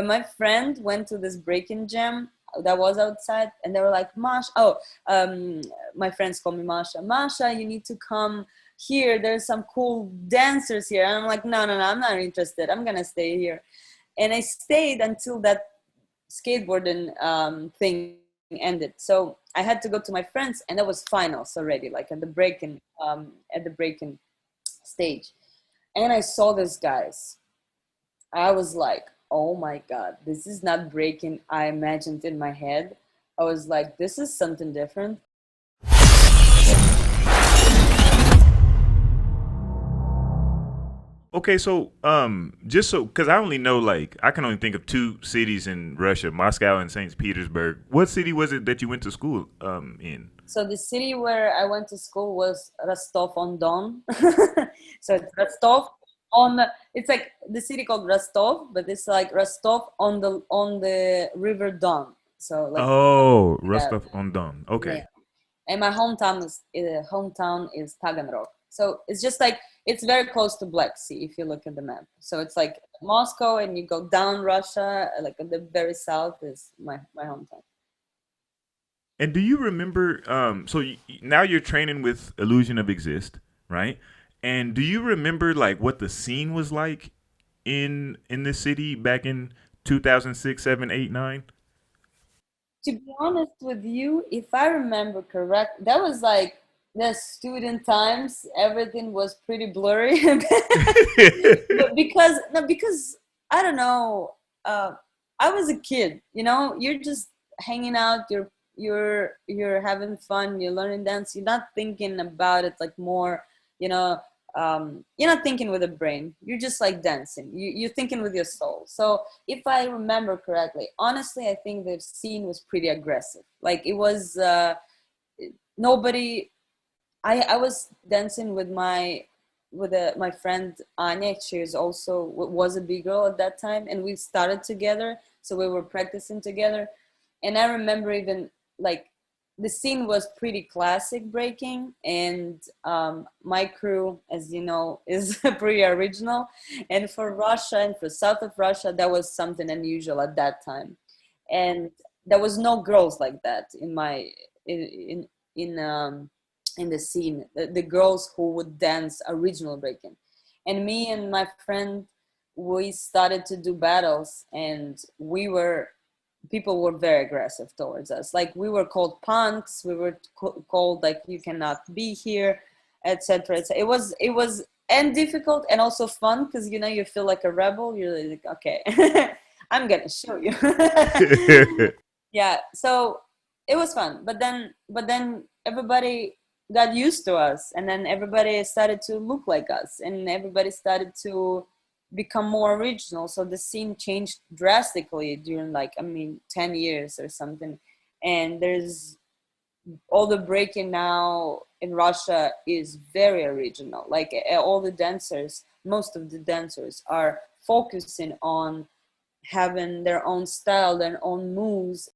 My friend went to this breaking jam that was outside, and they were like, Masha, my friends call me Masha. Masha, you need to come here. There's some cool dancers here. And I'm like, no, I'm not interested. I'm gonna stay here. And I stayed until that skateboarding thing ended. So I had to go to my friends, and that was finals already, like at the breaking stage. And I saw these guys. I was like, oh my God, this is not breaking I imagined in my head. I was like, this is something different. Okay, so just so because I only know I can only think of two cities in Russia, Moscow and St. Petersburg. What city was it that you went to school in? So the city where I went to school was Rostov on Don. So it's Rostov on it's like the city called Rostov, but it's like Rostov on the river Don. So like Rostov on Don. Okay. yeah. And my hometown is Taganrog. So it's just like it's very close to Black Sea if you look at the map. So it's like Moscow, and you go down Russia, like at the very south is my hometown. And do you remember? Now you're training with Illusion of Exist, right? And do you remember what the scene was like in this city back in 2006, 7, 8, 9? To be honest with you, if I remember correct, that was like the student times. Everything was pretty blurry. But because I don't know, I was a kid. You're just hanging out. You're having fun. You're learning dance. You're not thinking about it like more. You know, you're not thinking with the brain. You're just like dancing. You're thinking with your soul. So if I remember correctly, honestly, I think the scene was pretty aggressive. Like it was nobody. I was dancing with my friend Anya. She was a big girl at that time, and we started together. So we were practicing together, and I remember even like the scene was pretty classic breaking, and my crew, as you know, is pretty original. And for Russia and for south of Russia, that was something unusual at that time, and there was no girls like that in the scene, the girls who would dance original breaking. And me and my friend, we started to do battles, and people were very aggressive towards us. Like we were called punks, we were called like you cannot be here, etc. It was and difficult and also fun because you feel like a rebel. You're like, okay, I'm gonna show you. Yeah, so it was fun, but then everybody got used to us, and then everybody started to look like us, and everybody started to become more original. So the scene changed drastically during 10 years or something. And there's all the breaking now in Russia is very original. Like all the dancers, most of the dancers are focusing on having their own style, their own moves.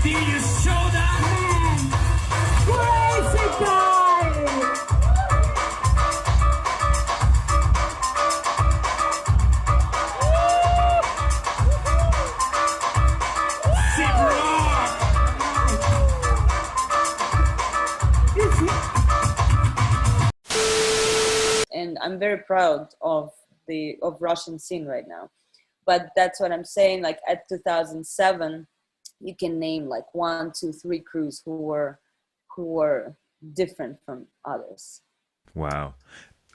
These I'm very proud of Russian scene right now. But that's what I'm saying. Like at 2007, you can name like 1, 2, 3 crews who were different from others. Wow.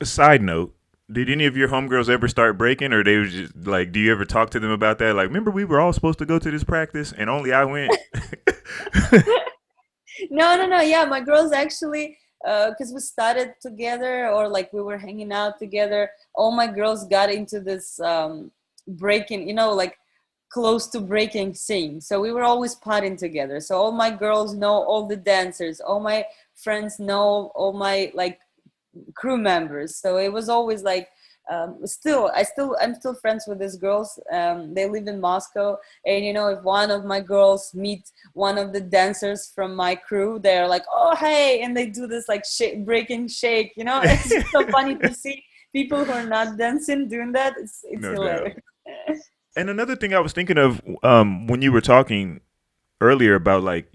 A side note, did any of your homegirls ever start breaking, or they was just like, do you ever talk to them about that? Like, remember we were all supposed to go to this practice and only I went? No. Yeah, my girls actually, because we started together or like we were hanging out together. All my girls got into this breaking, like close to breaking scene. So we were always partying together. So all my girls know all the dancers. All my friends know all my like crew members. So it was always like I'm still friends with these girls. They live in Moscow, and if one of my girls meet one of the dancers from my crew, they're like, oh hey, and they do this like breaking shake. It's just so funny to see people who are not dancing doing that. It's No hilarious. doubt. And another thing I was thinking of when you were talking earlier about like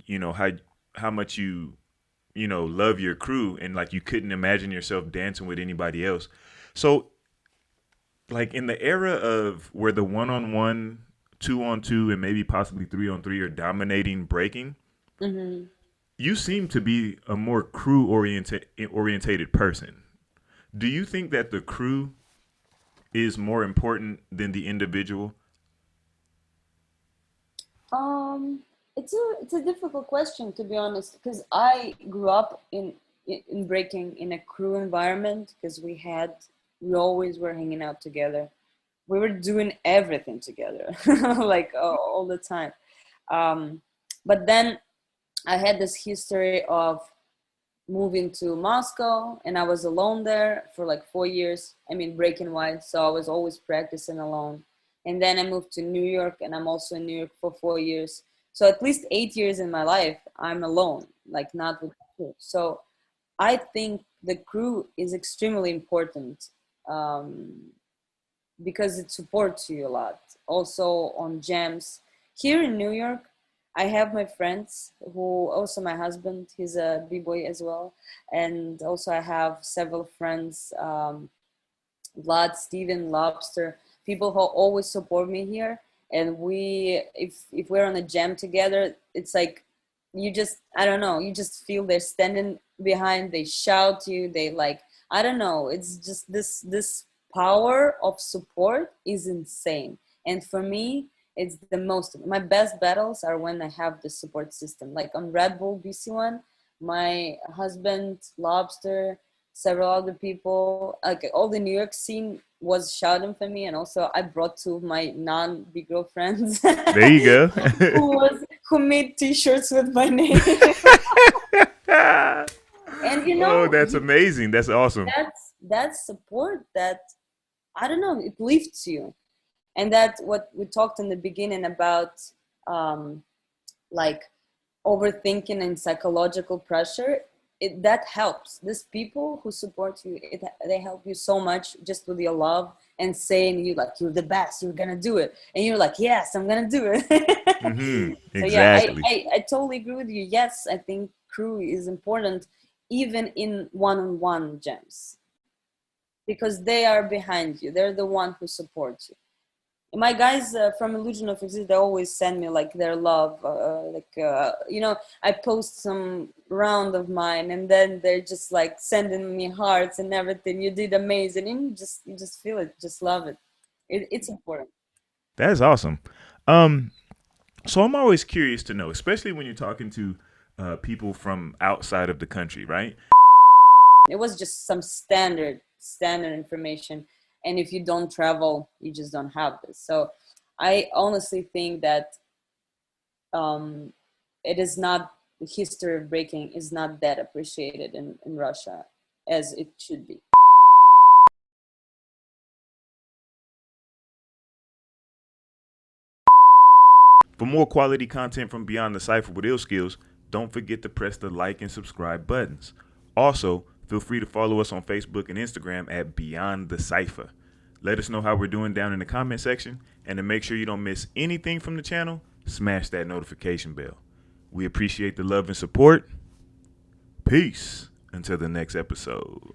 how much you love your crew, and like you couldn't imagine yourself dancing with anybody else. So like in the era of where the 1-on-1, 2-on-2, and maybe possibly 3-on-3 are dominating breaking, Mm-hmm. you seem to be a more crew orientated person. Do you think that the crew is more important than the individual? It's a difficult question, to be honest, because I grew up in breaking in a crew environment, because we always were hanging out together. We were doing everything together, like all the time. Um, but then I had this history of moving to Moscow, and I was alone there for like 4 years. I mean, breaking wise, so I was always practicing alone. And then I moved to New York, and I'm also in New York for 4 years. So at least 8 years in my life, I'm alone, like not with crew. So I think the crew is extremely important, um, because it supports you a lot. Also on jams here in New York, I have my friends who also my husband. He's a b-boy as well, and also I have several friends, Vlad, Steven, Lobster, people who always support me here. And if we're on a jam together, it's like you just I don't know, you just feel they're standing behind, they shout you, they like I don't know, it's just this power of support is insane. And for me, it's the most my best battles are when I have the support system. Like on Red Bull BC1, my husband, Lobster, several other people, like all the New York scene was shouting for me. And also I brought two of my non-big-girl friends There you go. who made t-shirts with my name. And Oh, that's amazing. That's awesome. that's support that I don't know, it lifts you. And that's what we talked in the beginning about, like overthinking and psychological pressure. That helps. These people who support you, they help you so much just with your love and saying you like you're the best, you're gonna do it, and you're like yes, I'm gonna do it. Mm-hmm. So yeah, Exactly. I totally agree with you. Yes, I think crew is important even in one-on-one jams, because they are behind you, they're the one who supports you. My guys from Illusion of Exist, they always send me like their love, I post some round of mine, and then they're just like sending me hearts and everything. You did amazing, and you just feel it, just love it. It's important. That's awesome. Um, so I'm always curious to know, especially when you're talking to people from outside of the country, right? It was just some standard information, and if you don't travel, you just don't have this. So I honestly think that um, it is not the history of breaking is not that appreciated in Russia as it should be. For more quality content from Beyond the Cypher with Illskillz, don't forget to press the like and subscribe buttons. Also, feel free to follow us on Facebook and Instagram at Beyond the Cypher. Let us know how we're doing down in the comment section, and to make sure you don't miss anything from the channel, smash that notification bell. We appreciate the love and support. Peace until the next episode.